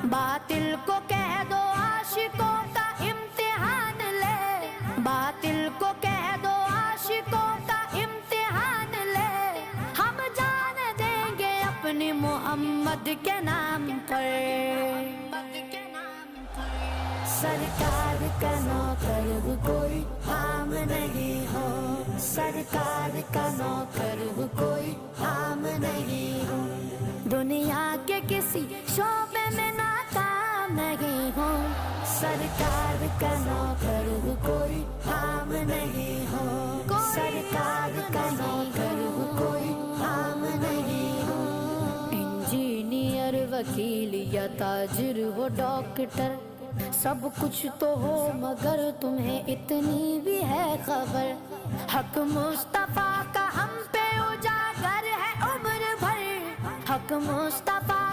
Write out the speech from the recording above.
باطل کو کہہ دو عاشقوں کا امتحان لے، باطل کو کہہ دو عاشقوں کا امتحان لے، ہم جان دیں گے اپنے محمد کے نام پر۔ سرکار کا نوکر کوئی عام نہیں ہو، سرکار کا نوکر کوئی عام نہیں ہو، دنیا کے کسی شعبے میں ناکام نہیں ہو، سرکار کا نوکر کوئی عام نہیں ہو، سرکار کا نوکر کوئی عام نہیں ہو۔ انجینئر، وکیل یا تاجر ہو، ڈاکٹر، سب کچھ تو ہو مگر تمہیں اتنی بھی ہے خبر، حق مصطفیٰ کا ہم پہ اجاگر ہے عمر بھر، حق مصطفیٰ